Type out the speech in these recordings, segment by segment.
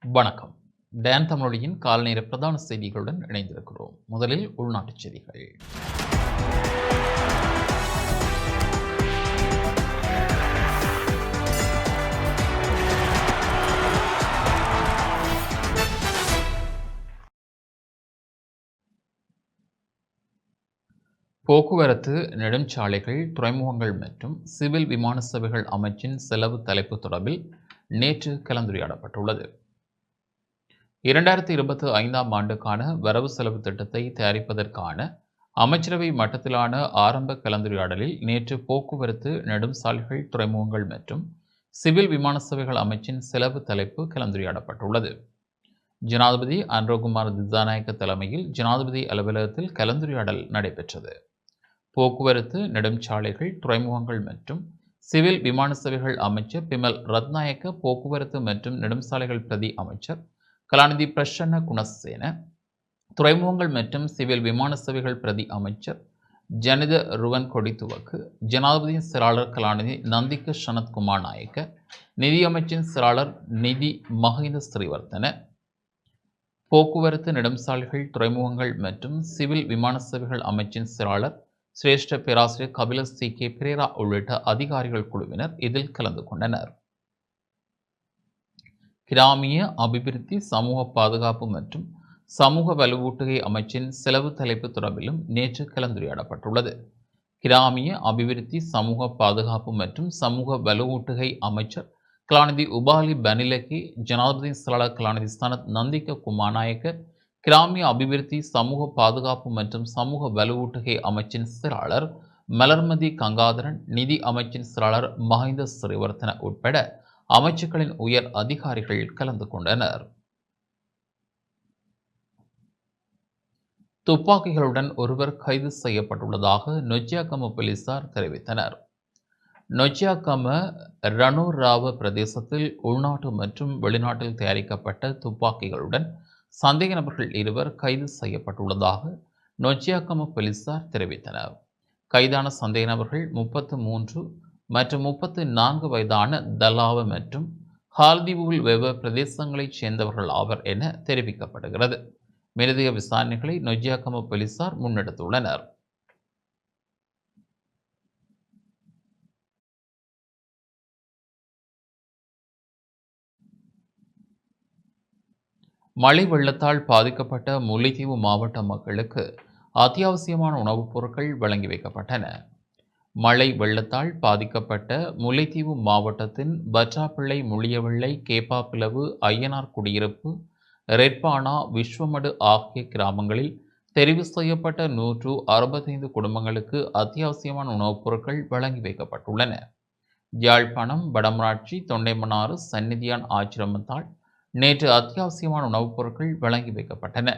வணக்கம். டேன் தமிழொலியின் காலை நேர பிரதான செய்திகளுடன் இணைந்திருக்கிறோம். முதலில் உள்நாட்டுச் செய்திகள். போக்குவரத்து, நெடுஞ்சாலைகள், துறைமுகங்கள் மற்றும் சிவில் விமான சேவைகள் அமைச்சின் செலவு தலைப்பு தொடர்பில் நேற்று கலந்துரையாடப்பட்டுள்ளது. 2025ஆம் ஆண்டுக்கான வரவு செலவு திட்டத்தை தயாரிப்பதற்கான அமைச்சரவை மட்டத்திலான ஆரம்ப கலந்துரையாடலில் நேற்று போக்குவரத்து, நெடுஞ்சாலைகள், துறைமுகங்கள் மற்றும் சிவில் விமான சேவைகள் அமைச்சின் செலவு தலைப்பு கலந்துரையாடப்பட்டுள்ளது. ஜனாதிபதி அன்ரோகுமார் திசாநாயக்க தலைமையில் ஜனாதிபதி அலுவலகத்தில் கலந்துரையாடல் நடைபெற்றது. போக்குவரத்து, நெடுஞ்சாலைகள், துறைமுகங்கள் மற்றும் சிவில் விமான சேவைகள் அமைச்சர் பிமல் ரத்நாயக்க, போக்குவரத்து மற்றும் நெடுஞ்சாலைகள் பிரதி அமைச்சர் கலாநிதி பிரசன்ன குணசேன, துறைமுகங்கள் மற்றும் சிவில் விமான சேவைகள் பிரதி அமைச்சர் ஜனித ருவன் கொடித்துவக்கு, ஜனாதிபதியின் செயலாளர் கலாநிதி நந்திக்க சனத்குமார் நாயக்க, நிதியமைச்சின் செயலாளர் நிதி மஹிந்த ஸ்ரீவர்த்தன, போக்குவரத்து, நெடுஞ்சாலைகள், துறைமுகங்கள் மற்றும் சிவில் விமான சேவைகள் அமைச்சின் செயலாளர் சிரேஷ்ட பேராசிரியர் கபில சி கே பிரேரா உள்ளிட்ட அதிகாரிகள் குழுவினர் இதில் கலந்து கொண்டனர். கிராமிய அபிவிருத்தி, சமூக பாதுகாப்பு மற்றும் சமூக வலுவூட்டுகை அமைச்சின் செலவு தலைப்பு தொடர்பிலும் நேற்று கலந்துரையாடப்பட்டுள்ளது. கிராமிய அபிவிருத்தி, சமூக பாதுகாப்பு மற்றும் சமூக வலுவூட்டுகை அமைச்சர் கலாநிதி உபாலி பனிலகி, ஜனாதிபதி செயலாளர் கலாநிதி சனத் நந்திக்க குமாநாயக்க, கிராமிய அபிவிருத்தி, சமூக பாதுகாப்பு மற்றும் சமூக வலுவூட்டுகை அமைச்சின் செயலாளர் மலர்மதி கங்காதரன், நிதி அமைச்சின் செயலாளர் மஹிந்த ஸ்ரீவர்த்தன உட்பட அமைச்சுக்களின் உயர் அதிகாரிகள் கலந்து கொண்டனர். துப்பாக்கிகளுடன் ஒருவர் கைது செய்யப்பட்டுள்ளதாக நொச்சியாகம போலீசார் தெரிவித்தனர். நொச்சியாகம ரணூராவ பிரதேசத்தில் உள்நாட்டு மற்றும் வெளிநாட்டில் தயாரிக்கப்பட்ட துப்பாக்கிகளுடன் சந்தேக நபர்கள் இருவர் கைது செய்யப்பட்டுள்ளதாக நொச்சியாகம போலீசார் தெரிவித்தனர். கைதான சந்தேக நபர்கள் 33 மற்றும் 34 வயதான தலாவ மற்றும் ஹால்திவுல் வெவ பிரதேசங்களைச் சேர்ந்தவர்கள் ஆவர் என தெரிவிக்கப்படுகிறது. மேலதிக விசாரணைகளை நொச்சியாகம போலீசார் முன்னெடுத்துள்ளனர். மழை வெள்ளத்தால் பாதிக்கப்பட்ட முல்லைத்தீவு மாவட்ட மக்களுக்கு அத்தியாவசியமான உணவுப் பொருட்கள் வழங்கி வைக்கப்பட்டன. மழை வெள்ளத்தால் பாதிக்கப்பட்ட முல்லைத்தீவு மாவட்டத்தின் பற்றாப்பிள்ளை, முள்ளியவெள்ளை, கேப்பாப்பிலவு, ஐயனார் குடியிருப்பு, ரெட்பானா, விஸ்வமடு ஆகிய கிராமங்களில் தெரிவு செய்யப்பட்ட 165 குடும்பங்களுக்கு அத்தியாவசியமான உணவுப் பொருட்கள் வழங்கி வைக்கப்பட்டுள்ளன. யாழ்ப்பாணம் வடமராட்சி தொண்டைமன்னாறு சந்நிதியான் ஆச்சிரமத்தால் நேற்று அத்தியாவசியமான உணவுப் பொருட்கள் வழங்கி வைக்கப்பட்டன.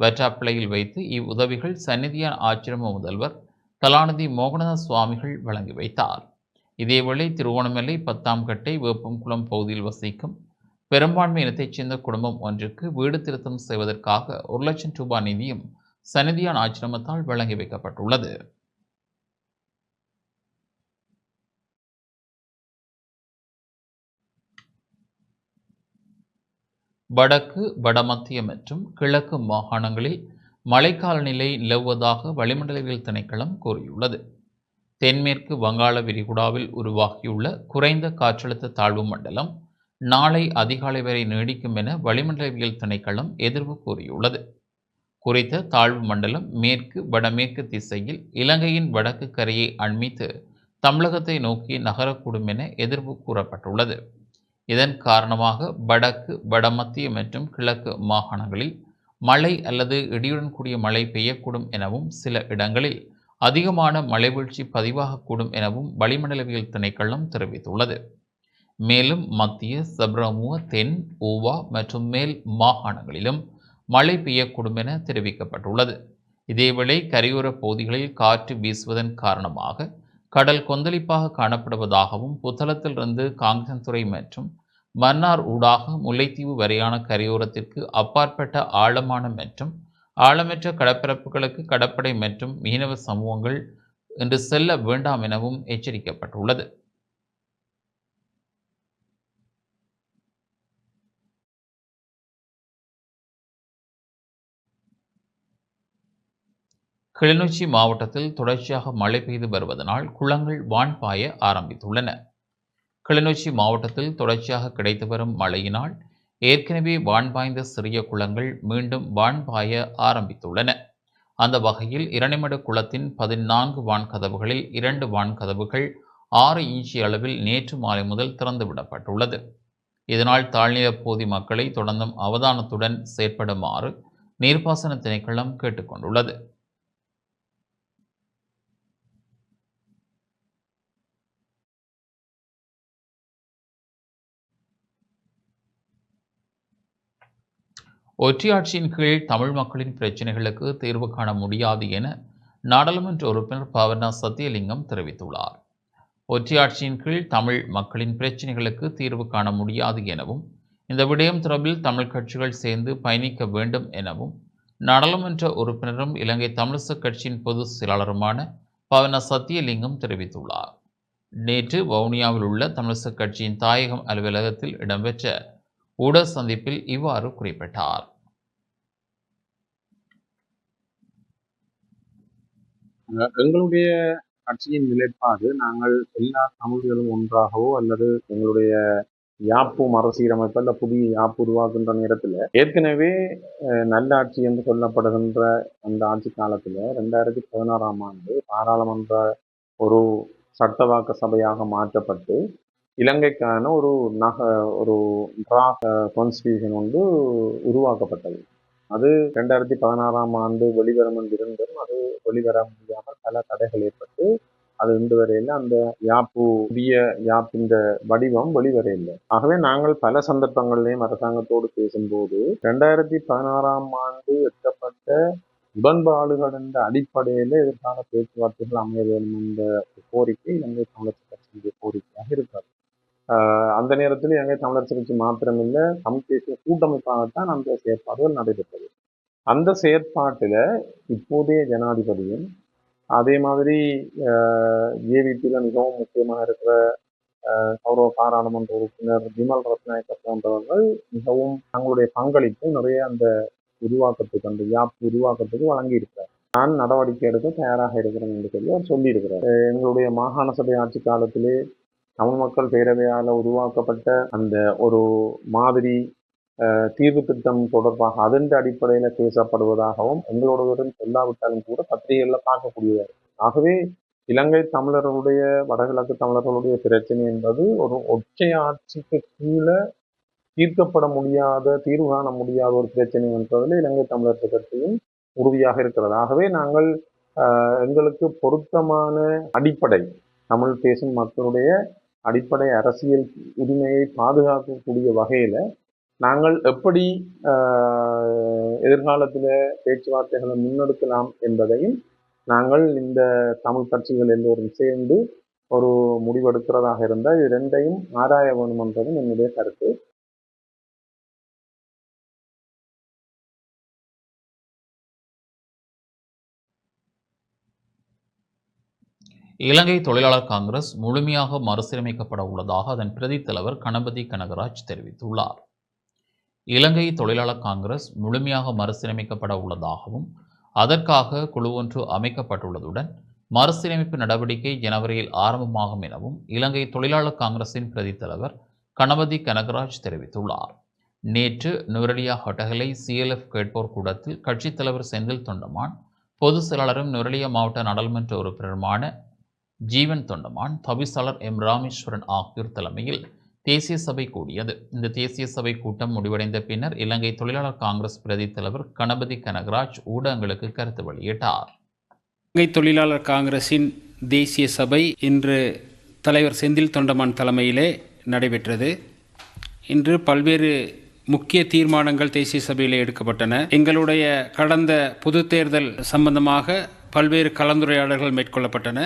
வெற்றாப்பிள்ளையில் வைத்து இவ்வுதவிகள் சந்நிதியான் ஆச்சிரம முதல்வர் கலாநிதி மோகனதாஸ் சுவாமிகள் வழங்கி வைத்தார். இதேவேளை திருவோணமலை 10ஆம் கட்டை வேப்பங்குளம் பகுதியில் வசிக்கும் பெரும்பான்மை இனத்தைச் சேர்ந்த குடும்பம் ஒன்றுக்கு வீடு திருத்தம் செய்வதற்காக 1 லட்சம் ரூபாய் நிதியும் சந்நிதியான் ஆச்சிரமத்தால் வழங்கி வைக்கப்பட்டுள்ளது. வடக்கு, வடமத்திய மற்றும் கிழக்கு மாகாணங்களில் மழைக்கால நிலை நிலவுவதாக வளிமண்டலவியல் திணைக்களம் கூறியுள்ளது. தென்மேற்கு வங்காள விரிகுடாவில் உருவாகியுள்ள குறைந்த காற்றழுத்த தாழ்வு மண்டலம் நாளை அதிகாலை வரை நீடிக்கும் என வளிமண்டலவியல் திணைக்களம் எதிர்வு கூறியுள்ளது. குறித்த தாழ்வு மண்டலம் மேற்கு வடமேற்கு திசையில் இலங்கையின் வடக்கு கரையை அண்மித்து தமிழகத்தை நோக்கி நகரக்கூடும் என எதிர்வு கூறப்பட்டுள்ளது. இதன் காரணமாக வடக்கு, வடமத்திய மற்றும் கிழக்கு மாகாணங்களில் மழை அல்லது இடியுடன் கூடிய மழை பெய்யக்கூடும் எனவும் சில இடங்களில் அதிகமான மழை வீழ்ச்சி பதிவாகக்கூடும் எனவும் வளிமண்டலவியல் திணைக்களம் தெரிவித்துள்ளது. மேலும் மத்திய, சப்ரமுவ, தென், ஊவா மற்றும் மேல் மாகாணங்களிலும் மழை பெய்யக்கூடும் என தெரிவிக்கப்பட்டுள்ளது. இதேவேளை கரையோர பகுதிகளில் காற்று வீசுவதன் காரணமாக கடல் கொந்தளிப்பாக காணப்படுவதாகவும் புத்தளத்திலிருந்து காங்கேசன்துறை மற்றும் மன்னார் ஊடாக முல்லைத்தீவு வரையான கரையோரத்திற்கு அப்பாற்பட்ட ஆழமான மற்றும் ஆழமற்ற கடற்பரப்புகளுக்கு கடற்படை மற்றும் மீனவ சமூகங்கள் இன்று செல்ல வேண்டாம் எனவும் எச்சரிக்கப்பட்டுள்ளது. கிளிநொச்சி மாவட்டத்தில் தொடர்ச்சியாக மழை பெய்து வருவதனால் குளங்கள் வான் பாய ஆரம்பித்துள்ளன. கிளிநொச்சி மாவட்டத்தில் தொடர்ச்சியாக கிடைத்து வரும் மழையினால் ஏற்கனவே வான் பாய்ந்த சிறிய குளங்கள் மீண்டும் வான் பாய ஆரம்பித்துள்ளன. அந்த வகையில் இரணிமடு குளத்தின் 14 வான் கதவுகளில் 2 வான் கதவுகள் 6 இன்ச்சு அளவில் நேற்று மாலை முதல் திறந்துவிடப்பட்டுள்ளது. இதனால் தாழ்நிலப் பகுதி மக்களை தொடர்ந்தும் அவதானத்துடன் செயற்படுமாறு நீர்ப்பாசன திணைக்களம் கேட்டுக்கொண்டுள்ளது. ஒற்றையாட்சியின் கீழ் தமிழ் மக்களின் பிரச்சினைகளுக்கு தீர்வு காண முடியாது என நாடாளுமன்ற உறுப்பினர் பாவனா சத்தியலிங்கம் தெரிவித்துள்ளார். ஒற்றையாட்சியின் கீழ் தமிழ் மக்களின் பிரச்சினைகளுக்கு தீர்வு காண முடியாது எனவும் இந்த விடயம் தொடர்பில் தமிழ் கட்சிகள் சேர்ந்து பயணிக்க வேண்டும் எனவும் நாடாளுமன்ற உறுப்பினரும் இலங்கை தமிழிசக் கட்சியின் பொதுச் செயலாளருமான பாவனா சத்தியலிங்கம் தெரிவித்துள்ளார். நேற்று வவுனியாவில் உள்ள தமிழிசக் கட்சியின் தாயகம் அலுவலகத்தில் இடம்பெற்ற ஊடக சந்திப்பில் இவ்வாறு குறிப்பிட்டார். எங்களுடைய கட்சியின் நிலைப்பாடு, நாங்கள் எல்லா தமிழர்களும் ஒன்றாகவோ அல்லது எங்களுடைய யாப்பு மறுசீரமைப்பு அல்ல புதிய யாப்பு உருவாக்குகின்ற நேரத்தில் ஏற்கனவே நல்லாட்சி என்று சொல்லப்படுகின்ற அந்த ஆட்சி காலத்தில் 2016ஆம் ஆண்டு பாராளுமன்ற ஒரு சட்டவாக்க சபையாக மாற்றப்பட்டு இலங்கைக்கான ஒரு கான்ஸ்டிடியூஷன் ஒன்று உருவாக்கப்பட்டது. அது 2016ஆம் ஆண்டு வெளிவரும் என்றிருந்தும் அது வெளிவர முடியாமல் பல தடைகள் ஏற்பட்டு அது இன்று வரையில் அந்த புதிய யாப்பின் வடிவம் வெளிவரையில்லை. ஆகவே நாங்கள் பல சந்தர்ப்பங்களிலேயும் அரசாங்கத்தோடு பேசும்போது 2016ஆம் ஆண்டு எட்டப்பட்ட உடன்பாடுகள் என்ற அடிப்படையில் இதற்கான பேச்சுவார்த்தைகள் அமைய வேண்டும் என்ற கோரிக்கை இலங்கை தமிழர் கட்சியினுடைய கோரிக்கையாக இருக்காது. அந்த நேரத்தில் இலங்கை தமிழர் கட்சி மாத்திரமில்லை, தமிழ் தேசிய கூட்டமைப்பாகத்தான் அந்த செயற்பாடுகள் நடைபெற்றது. அந்த செயற்பாட்டில் இப்போதைய ஜனாதிபதியும் அதே மாதிரி ஏவிபியில் மிகவும் முக்கியமாக இருக்கிற கௌரவ பாராளுமன்ற உறுப்பினர் விமல் ரத்நாயக்க போன்றவர்கள் மிகவும் தங்களுடைய பங்களிப்பு நிறைய அந்த உருவாக்கத்துக்கு, அந்த யாப்பு உருவாக்கத்துக்கு வழங்கி இருக்கிறார். நான் நடவடிக்கை எடுக்க தயாராக இருக்கிறேன் என்று சொல்லி அவர் சொல்லியிருக்கிறார். எங்களுடைய மாகாண சபை ஆட்சி காலத்திலே தமிழ் மக்கள் பேரவையால் உருவாக்கப்பட்ட அந்த ஒரு மாதிரி தீர்வு திட்டம் தொடர்பாக அதன் அடிப்படையில் பேசப்படுவதாகவும் எங்களோட சொல்லாவிட்டாலும் கூட பத்திரிகைகளில் பார்க்கக்கூடியது. ஆகவே இலங்கை தமிழர்களுடைய வடகிழக்கு தமிழர்களுடைய பிரச்சனை என்பது ஒரு ஒற்றை ஆட்சிக்கு கீழே தீர்க்கப்பட முடியாத, தீர்வு காண முடியாத ஒரு பிரச்சனை என்பதில் இலங்கை தமிழர் கட்சியும் உறுதியாக இருக்கிறது. ஆகவே நாங்கள் எங்களுக்கு பொருத்தமான அடிப்படை, தமிழ் பேசும் மக்களுடைய அடிப்படை அரசியல் உரிமையை பாதுகாக்கக்கூடிய வகையில் நாங்கள் எப்படி எதிர்காலத்தில் பேச்சுவார்த்தைகளை முன்னெடுக்கலாம் என்பதையும் நாங்கள் இந்த தமிழ் கட்சிகள் எல்லோரும் சேர்ந்து ஒரு முடிவெடுக்கிறதாக இருந்தால் இது ரெண்டையும் ஆராய வேண்டும் என்பதும் என்னுடைய கருத்து. இலங்கை தொழிலாளர் காங்கிரஸ் முழுமையாக மறுசீரமைக்கப்பட உள்ளதாக அதன் பிரதி தலைவர் கணபதி கனகராஜ் தெரிவித்துள்ளார். இலங்கை தொழிலாளர் காங்கிரஸ் முழுமையாக மறுசீரமைக்கப்பட உள்ளதாகவும் அதற்காக குழு ஒன்று அமைக்கப்பட்டுள்ளதுடன் மறுசீரமைப்பு நடவடிக்கை ஜனவரியில் ஆரம்பமாகும் எனவும் இலங்கை தொழிலாளர் காங்கிரசின் பிரதி தலைவர் கணபதி கனகராஜ் தெரிவித்துள்ளார். நேற்று நுவரெலியா ஹொட்டகலை CLF கேட்போர் கூடத்தில் கட்சித் தலைவர் செந்தில் தொண்டமான், பொதுச் செயலாளரும் நுவரெலியா மாவட்ட நாடாளுமன்ற உறுப்பினருமான ஜீவன் தொண்டமான், தவிசாளர் M. ராமேஸ்வரன் ஆகியோர் தலைமையில் தேசிய சபை கூடியது. இந்த தேசிய சபை கூட்டம் முடிவடைந்த பின்னர் இலங்கை தொழிலாளர் காங்கிரஸ் பிரதி தலைவர் கணபதி கனகராஜ் ஊடகங்களுக்கு கருத்து வெளியிட்டார். இலங்கை தொழிலாளர் காங்கிரசின் தேசிய சபை இன்று தலைவர் செந்தில் தொண்டமான் தலைமையிலே நடைபெற்றது. இன்று பல்வேறு முக்கிய தீர்மானங்கள் தேசிய சபையிலே எடுக்கப்பட்டன. எங்களுடைய கடந்த பொது தேர்தல் சம்பந்தமாக பல்வேறு கலந்துரையாடல்கள் மேற்கொள்ளப்பட்டன.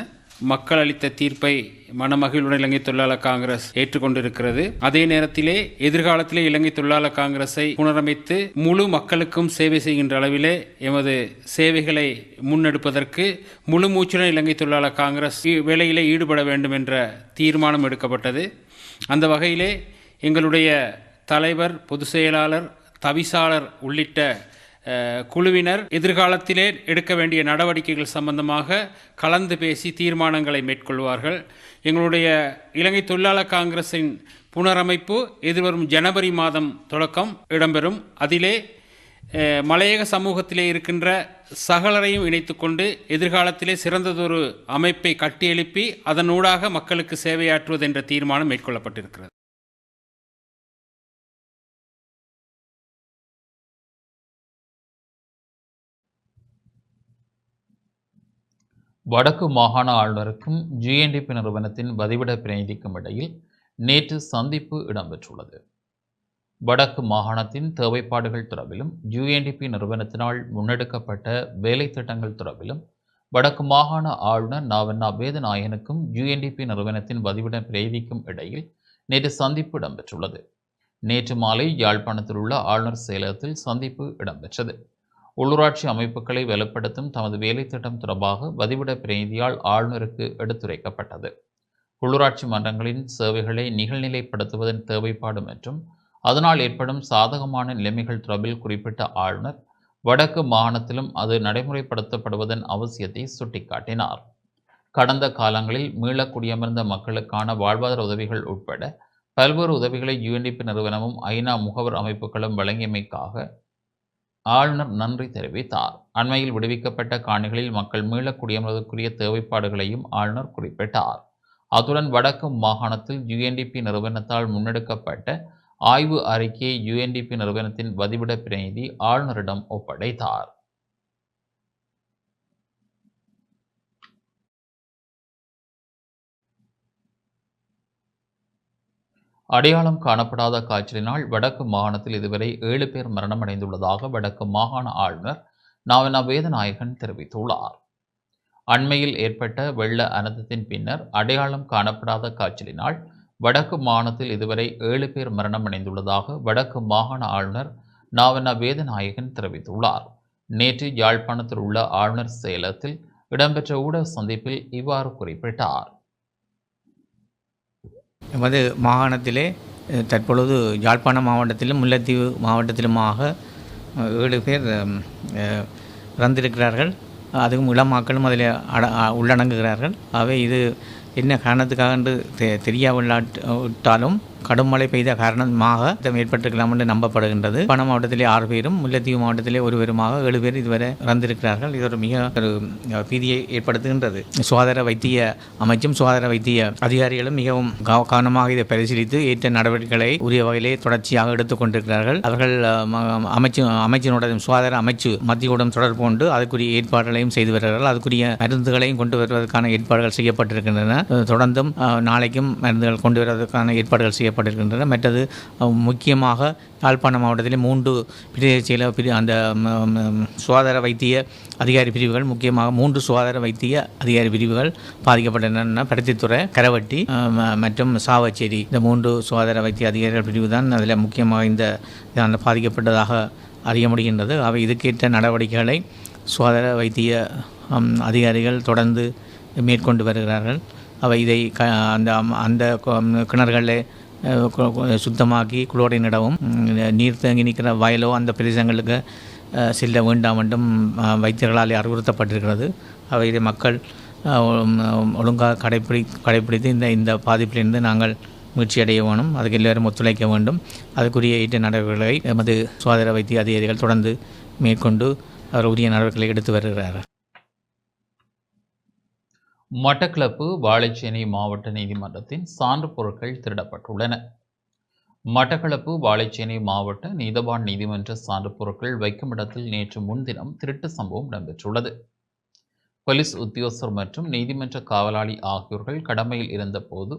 மக்கள் அளித்த தீர்ப்பை மனமகிழ்வுடன் இலங்கை தொழிலாளர் காங்கிரஸ் ஏற்றுக்கொண்டிருக்கிறது. அதே நேரத்திலே எதிர்காலத்திலே இலங்கை தொழிலாளர் காங்கிரஸை புனரமைத்து முழு மக்களுக்கும் சேவை செய்கின்ற அளவிலே எமது சேவைகளை முன்னெடுப்பதற்கு முழு மூச்சுடன் இலங்கை தொழிலாளர் காங்கிரஸ் வேலையிலே ஈடுபட வேண்டும் என்ற தீர்மானம் எடுக்கப்பட்டது. அந்த வகையிலே எங்களுடைய தலைவர், பொதுச் செயலாளர், தவிசாளர் உள்ளிட்ட குழுவினர் எதிர்காலத்திலே எடுக்க வேண்டிய நடவடிக்கைகள் சம்பந்தமாக கலந்து பேசி தீர்மானங்களை மேற்கொள்வார்கள். எங்களுடைய இலங்கை தொழிலாளர் காங்கிரஸின் புனரமைப்பு எதிர்வரும் ஜனவரி மாதம் தொடக்கம் இடம்பெறும். அதிலே மலையக சமூகத்திலே இருக்கின்ற சகலரையும் இணைத்து கொண்டு எதிர்காலத்திலே சிறந்ததொரு அமைப்பை கட்டியெழுப்பி அதனூடாக மக்களுக்கு சேவையாற்றுவது என்ற தீர்மானம் மேற்கொள்ளப்பட்டிருக்கிறது. வடக்கு மாகாண ஆளுநருக்கும் ஜிஎன்டிபி நிறுவனத்தின் வதிவிட பிரதிநிதிக்கும் இடையில் நேற்று சந்திப்பு இடம்பெற்றுள்ளது. வடக்கு மாகாணத்தின் தேவைப்பாடுகள் தொடர்பிலும் யுஎன்டிபி நிறுவனத்தினால் முன்னெடுக்கப்பட்ட வேலை திட்டங்கள் தொடர்பிலும் வடக்கு மாகாண ஆளுநர் நாவண்ணா வேதநாயகனுக்கும் யுஎன்டிபி நிறுவனத்தின் வதிவிட பிரதிநிதிக்கும் இடையில் நேற்று சந்திப்பு இடம்பெற்றுள்ளது. நேற்று மாலை யாழ்ப்பாணத்தில் உள்ள ஆளுநர் செயலகத்தில் சந்திப்பு இடம்பெற்றது. உள்ளூராட்சி அமைப்புகளை வலுப்படுத்தும் தமது வேலை திட்டம் தொடர்பாக வதிவிட பிரதிநிதியால் ஆளுநருக்கு எடுத்துரைக்கப்பட்டது. உள்ளூராட்சி மன்றங்களின் சேவைகளை நிகழ்நிலைப்படுத்துவதன் தேவைப்பாடு மற்றும் அதனால் ஏற்படும் சாதகமான நிலைமைகள் தொடர்பில் குறிப்பிட்ட ஆளுநர் வடக்கு மாகாணத்திலும் அது நடைமுறைப்படுத்தப்படுவதன் அவசியத்தை சுட்டிக்காட்டினார். கடந்த காலங்களில் மீள குடியமர்ந்த மக்களுக்கான வாழ்வாதார உதவிகள் உட்பட பல்வேறு உதவிகளை யுஎன்டிபி நிறுவனமும் ஐநா முகவர் அமைப்புகளும் வழங்கியமைக்காக ஆளுநர் நன்றி தெரிவித்தார். அண்மையில் விடுவிக்கப்பட்ட காணிகளில் மக்கள் மீள குடியமர்வதற்குரிய தேவைப்பாடுகளையும் ஆளுநர் குறிப்பிட்டார். அத்துடன் வடக்கு மாகாணத்தில் யுஎன்டிபி நிறுவனத்தால் முன்னெடுக்கப்பட்ட ஆய்வு அறிக்கையை யுஎன்டிபி நிறுவனத்தின் வதிவிட பிரதிநிதி ஆளுநரிடம் ஒப்படைத்தார். அடையாளம் காணப்படாத காய்ச்சலினால் வடக்கு மாகாணத்தில் இதுவரை 7 பேர் மரணமடைந்துள்ளதாக வடக்கு மாகாண ஆளுநர் நாவண்ணா வேதநாயகன் தெரிவித்துள்ளார். அண்மையில் ஏற்பட்ட வெள்ள அனர்த்தத்தின் பின்னர் அடையாளம் காணப்படாத காய்ச்சலினால் வடக்கு மாகாணத்தில் இதுவரை 7 பேர் மரணமடைந்துள்ளதாக வடக்கு மாகாண ஆளுநர் நாவண்ணா வேதநாயகன் தெரிவித்துள்ளார். நேற்று யாழ்ப்பாணத்தில் உள்ள ஆளுநர் செயலகத்தில் இடம்பெற்ற ஊடக சந்திப்பில் இவ்வாறு குறிப்பிட்டார். எமது மாகாணத்திலே தற்பொழுது யாழ்ப்பாண மாவட்டத்திலும் முல்லைத்தீவு மாவட்டத்திலுமாக 7 பேர் இறந்திருக்கிறார்கள். அதுவும் இளமாக்களும் அதில் உள்ளடங்குகிறார்கள். ஆகவே இது என்ன காரணத்துக்காக என்று தெரியாவிட்டாலும் கடும் மழை பெய்த காரணமாக ஏற்பட்டிருக்கலாம் என்று நம்பப்படுகின்றது. யாழ்ப்பாண மாவட்டத்திலே 6 பேரும் முல்லைத்தீவு மாவட்டத்திலே 1 பேருமாக 7 பேர் இதுவரை இறந்திருக்கிறார்கள். இது ஒரு மிக ஒரு பீதியை ஏற்படுத்துகின்றது. சுகாதார வைத்திய அமைச்சும் சுகாதார வைத்திய அதிகாரிகளும் மிகவும் கவனமாக இதை பரிசீலித்து ஏற்ற நடவடிக்கைகளை உரிய வகையிலே தொடர்ச்சியாக எடுத்துக் கொண்டிருக்கிறார்கள். அவர்கள் அமைச்சினுடைய சுகாதார அமைச்சு மத்தியுடன் தொடர்பு கொண்டு அதுக்குரிய ஏற்பாடுகளையும் செய்து வருகிறார்கள். அதுக்குரிய மருந்துகளையும் கொண்டு வருவதற்கான ஏற்பாடுகள் செய்யப்பட்டிருக்கின்றன. தொடர்ந்தும் நாளைக்கும் மருந்துகள் கொண்டு வருவதற்கான ஏற்பாடுகள் செய்யப்பட்டிருக்கின்றன. மற்றது முக்கியமாக யாழ்ப்பாண மாவட்டத்தில் 3 பிரதேச அந்த சுகாதார வைத்திய அதிகாரி பிரிவுகள், முக்கியமாக 3 சுகாதார வைத்திய அதிகாரி பிரிவுகள் பாதிக்கப்பட்டன. பருத்தித்துறை, கரவட்டி மற்றும் சாவச்சேரி, இந்த 3 சுகாதார வைத்திய அதிகாரிகள் பிரிவு தான் அதில் முக்கியமாக இந்த பாதிக்கப்பட்டதாக அறிய முடிகின்றது. அவை இதுக்கேற்ற நடவடிக்கைகளை சுகாதார வைத்திய அதிகாரிகள் தொடர்ந்து மேற்கொண்டு வருகிறார்கள். அவை இதை அந்த கிணறுகளை சுத்தமாக்கி குளோரினிடவும் நீர் தேங்கி நிற்கிற வயலோ அந்த பிரதேசங்களுக்கு செல்ல வேண்டாம் என்றும் வைத்தியர்களால் அறிவுறுத்தப்பட்டிருக்கிறது. அவை இதை மக்கள் ஒழுங்காக கடைப்பிடித்து இந்த பாதிப்பிலிருந்து நாங்கள் மீட்சி அடைய வேணும். அதுக்கு எல்லோரும் ஒத்துழைக்க வேண்டும். அதுக்குரிய ஈட்ட நடவடிக்கைகளை எமது சுகாதார வைத்திய அதிகாரிகள் தொடர்ந்து மேற்கொண்டு அவர் உரிய நடவடிக்கைகளை எடுத்து வருகிறார்கள். மட்டக்களப்பு வாழைச்சேனை மாவட்ட நீதிமன்றத்தின் சான்று பொருட்கள் திருடப்பட்டுள்ளன. மட்டக்களப்பு வாழைச்சேனை மாவட்ட நீதவான் நீதிமன்ற சான்று பொருட்கள் வைக்கும் இடத்தில் நேற்று முன்தினம் திருட்டு சம்பவம் இடம்பெற்றுள்ளது. போலீஸ் உத்தியோகஸ்தர் மற்றும் நீதிமன்ற காவலாளி ஆகியோர்கள் கடமையில் இருந்தபோது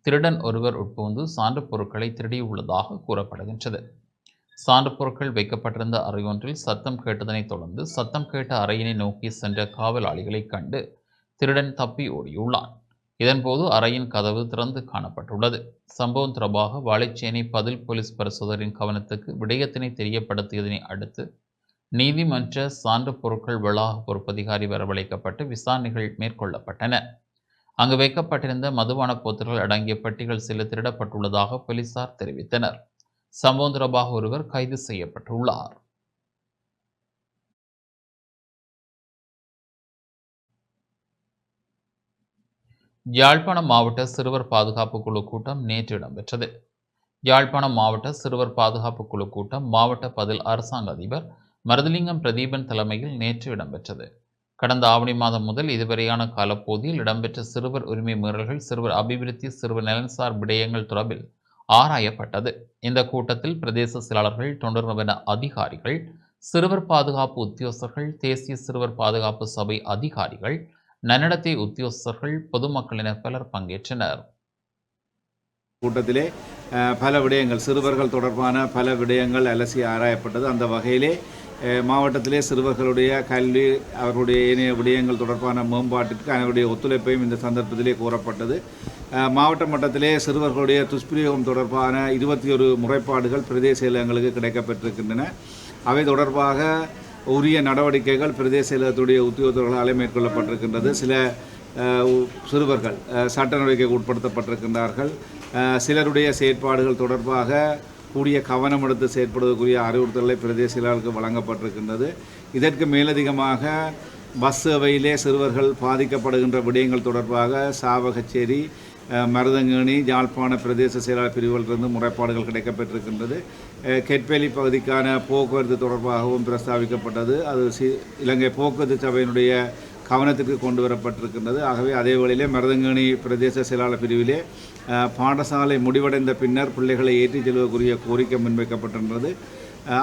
திருடன் ஒருவர் உட்புகுந்து சான்று பொருட்களை திருடியுள்ளதாக கூறப்படுகின்றது. சான்று பொருட்கள் வைக்கப்பட்டிருந்த அறையொன்றில் சத்தம் கேட்டதனைத் தொடர்ந்து சத்தம் கேட்ட அறையினை நோக்கி சென்ற காவலாளிகளை கண்டு திருடன் தப்பி ஓடியுள்ளான். இதன்போது அறையின் கதவு திறந்து காணப்பட்டுள்ளது. சம்பவம் தொடர்பாக வாழைச்சேனை பதில் போலீஸ் பரிசோதரின் கவனத்துக்கு விடயத்தினை தெரியப்படுத்தியதனை அடுத்து நீதிமன்ற சான்று பொருட்கள் வளாக பொறுப்பதிகாரி வரவழைக்கப்பட்டு விசாரணைகள் மேற்கொள்ளப்பட்டன. அங்கு வைக்கப்பட்டிருந்த மதுபான போத்தல்கள் அடங்கிய பெட்டிகள் சில திருடப்பட்டுள்ளதாக போலீசார் தெரிவித்தனர். சம்பவம் தொடர்பாக ஒருவர் கைது செய்யப்பட்டுள்ளார். யாழ்ப்பாணம் மாவட்ட சிறுவர் பாதுகாப்பு குழு கூட்டம் நேற்று இடம்பெற்றது. யாழ்ப்பாணம் மாவட்ட சிறுவர் பாதுகாப்பு குழு கூட்டம் மாவட்ட பதில் அரசாங்க அதிபர் மருதலிங்கம் பிரதீபன் தலைமையில் நேற்று இடம்பெற்றது. கடந்த ஆவணி மாதம் முதல் இதுவரையான காலப்பகுதியில் இடம்பெற்ற சிறுவர் உரிமை மீறல்கள், சிறுவர் அபிவிருத்தி, சிறுவர் நலன்சார் விடயங்கள் தொடர்பில் ஆராயப்பட்டது. இந்த கூட்டத்தில் பிரதேச செயலாளர்கள், தொண்டர் நிறுவன அதிகாரிகள், சிறுவர் பாதுகாப்பு உத்தியோகஸ்தர்கள், தேசிய சிறுவர் பாதுகாப்பு சபை அதிகாரிகள், நன்னடத்தை உத்தியோகஸ்தர்கள், பொதுமக்கள் என பலர் பங்கேற்றனர். கூட்டத்திலே பல விடயங்கள், சிறுவர்கள் தொடர்பான பல விடயங்கள் அலசி ஆராயப்பட்டது. அந்த வகையிலே மாவட்டத்திலே சிறுவர்களுடைய கல்வி, அவர்களுடைய ஏனைய விடயங்கள் தொடர்பான மேம்பாட்டிற்கு அவருடைய ஒத்துழைப்பையும் இந்த சந்தர்ப்பத்திலே கோரப்பட்டது. மாவட்ட மட்டத்திலே சிறுவர்களுடைய துஷ்பிரயோகம் தொடர்பான 21 முறைப்பாடுகள் பிரதேச செயலகங்களுக்கு கிடைக்கப்பெற்றிருக்கின்றன. அவை தொடர்பாக உரிய நடவடிக்கைகள் பிரதேச செயலகத்துடைய உத்தியோகத்தர்களால் மேற்கொள்ளப்பட்டிருக்கின்றது. சில சிறுவர்கள் சட்ட நடவடிக்கைக்கு உட்படுத்தப்பட்டிருக்கின்றார்கள். சிலருடைய செயற்பாடுகள் தொடர்பாக கூடிய கவனம் எடுத்து செயற்படுவதற்குரிய அறிவுறுத்தல்களை பிரதேச செயலாளருக்கு வழங்கப்பட்டிருக்கின்றது. இதற்கு மேலதிகமாக பஸ் சேவையிலே சிறுவர்கள் பாதிக்கப்படுகின்ற விடயங்கள் தொடர்பாக சாவகச்சேரி, மருதங்கேணி, யாழ்ப்பாண பிரதேச செயலாளர் பிரிவுகளிலிருந்து முறைப்பாடுகள் கிடைக்கப்பெற்றிருக்கின்றது. கெட்பேலி பகுதிக்கான போக்குவரத்து தொடர்பாகவும் பிரஸ்தாபிக்கப்பட்டது. அது இலங்கை போக்குவரத்து சபையினுடைய கவனத்திற்கு கொண்டு வரப்பட்டிருக்கின்றது. ஆகவே அதே வேளையிலே மருதங்கேணி பிரதேச செயலாளர் பிரிவிலே பாடசாலை முடிவடைந்த பின்னர் பிள்ளைகளை ஏற்றிச் செல்வதற்குரிய கோரிக்கை முன்வைக்கப்பட்டிருந்தது.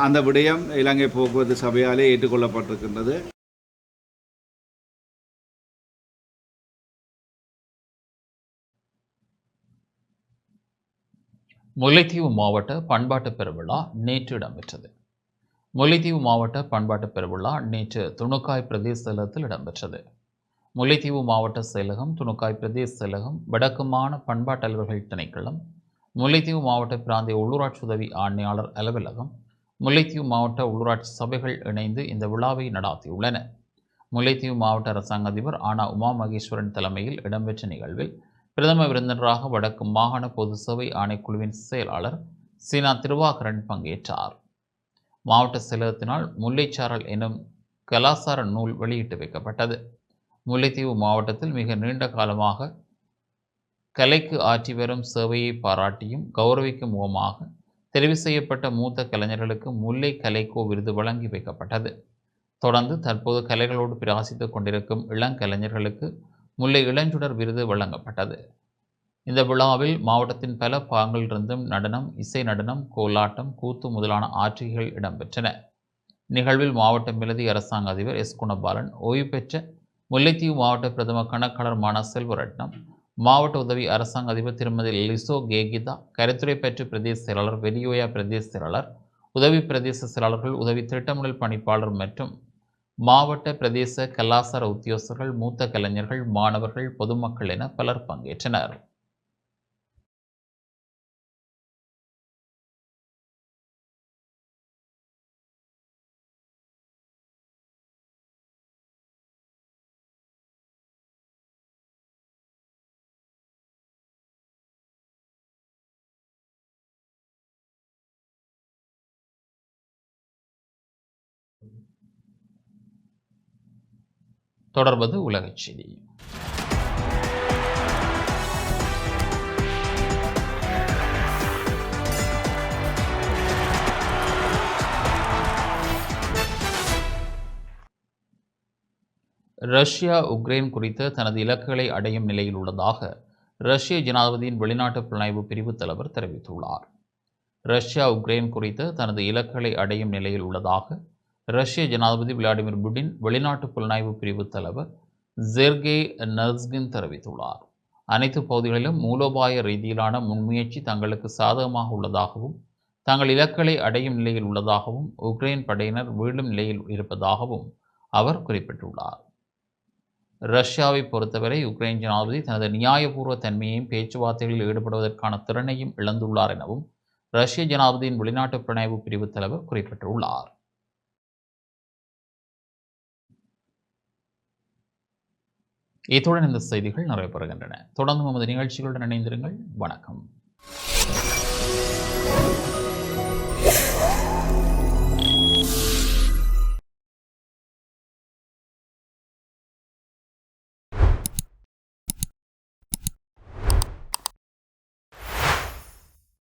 அந்த விடயம் இலங்கை போக்குவரத்து சபையாலே ஏற்றுக்கொள்ளப்பட்டிருக்கின்றது. முல்லைத்தீவு மாவட்ட பண்பாட்டு பெருவிழா நேற்று இடம்பெற்றது. முல்லைத்தீவு மாவட்ட பண்பாட்டு பெருவிழா நேற்று துணுக்காய் பிரதேச செயலகத்தில் இடம்பெற்றது. முல்லைத்தீவு மாவட்ட செயலகம், துணுக்காய் பிரதேச செயலகம், வடக்கு பண்பாட்டு அலுவலர்கள் திணைக்களம், முல்லைத்தீவு மாவட்ட பிராந்திய உள்ளூராட்சி உதவி ஆணையாளர் அலுவலகம், முல்லைத்தீவு மாவட்ட உள்ளூராட்சி சபைகள் இணைந்து இந்த விழாவை நடாத்தியுள்ளன. முல்லைத்தீவு மாவட்ட அரசாங்க அதிபர் ஆனா உமா மகேஸ்வரன் தலைமையில் இடம்பெற்ற நிகழ்வில் பிரதம விருந்தினராக வடக்கு மாகாண பொது சேவை ஆணைக்குழுவின் செயலாளர் சீனா திருவாகரன் பங்கேற்றார். மாவட்ட செயலகத்தினால் முல்லைச்சாரல் எனும் கலாசார நூல் வெளியிட்டு வைக்கப்பட்டது. முல்லைத்தீவு மாவட்டத்தில் மிக நீண்ட காலமாக கலைக்கு ஆற்றி வரும் சேவையை பாராட்டியும் கௌரவிக்கும் முகமாக தெரிவு செய்யப்பட்ட மூத்த கலைஞர்களுக்கு முல்லை கலைக்கோ விருது வழங்கி வைக்கப்பட்டது. தொடர்ந்து தற்போது கலைகளோடு பிரகாசித்துக் கொண்டிருக்கும் இளங்கலைஞர்களுக்கு முல்லை இளஞ்சுடர் விருது வழங்கப்பட்டது. இந்த விழாவில் மாவட்டத்தின் பல பாகங்களிலிருந்தும் நடனம், இசை நடனம், கோலாட்டம், கூத்து முதலான ஆட்சிகள் இடம்பெற்றன. நிகழ்வில் மாவட்ட மேலதி அரசாங்க அதிபர் எஸ் குணபாலன், ஓய்வு பெற்ற முல்லைத்தீவு மாவட்ட பிரதம கணக்காளர் மான செல்வரட்னம், மாவட்ட உதவி அரசாங்க அதிபர் திருமதி லிசோ கேகிதா, கரைத்துறை பெற்று பிரதேச செயலாளர், வெலியோயா பிரதேச செயலாளர், உதவி பிரதேச செயலாளர்கள், உதவி திட்டமிடல் பணிப்பாளர் மற்றும் மாவட்ட பிரதேச கலாசார உத்தியோகஸ்தர்கள், மூத்த கலைஞர்கள், மாணவர்கள், பொதுமக்கள் என பலர் பங்கேற்றனர். தொடர்வது உலகச் செய்தி. ரஷ்யா உக்ரைன் குறித்த தனது இலக்குகளை அடையும் நிலையில் உள்ளதாக ரஷ்ய ஜனாதிபதியின் வெளிநாட்டு புலனாய்வு பிரிவு தலைவர் தெரிவித்துள்ளார். ரஷ்யா உக்ரைன் குறித்த தனது இலக்குகளை அடையும் நிலையில் உள்ளதாக ரஷ்ய ஜனாதிபதி விளாடிமிர் புடின் வெளிநாட்டு புலனாய்வு பிரிவு தலைவர் செர்கே நர்ஸ்கின் தெரிவித்துள்ளார். அனைத்து பகுதிகளிலும் மூலோபாய ரீதியிலான முன்முயற்சி தங்களுக்கு சாதகமாக உள்ளதாகவும், தங்கள் இலக்குகளை அடையும் நிலையில் உள்ளதாகவும், உக்ரைன் படையினர் வீழும் நிலையில் இருப்பதாகவும் அவர் குறிப்பிட்டுள்ளார். ரஷ்யாவை பொறுத்தவரை உக்ரைன் ஜனாதிபதி தனது நியாயபூர்வ தன்மையையும் பேச்சுவார்த்தைகளில் ஈடுபடுவதற்கான திறனையும் இழந்துள்ளார் எனவும் ரஷ்ய ஜனாதிபதியின் வெளிநாட்டு புலனாய்வு பிரிவு தலைவர் குறிப்பிட்டுள்ளார். இத்துடன் இந்த செய்திகள் நிறைவு பெறுகின்றன. தொடர்ந்து நமது நிகழ்ச்சிகளுடன் இணைந்திருங்கள். வணக்கம்.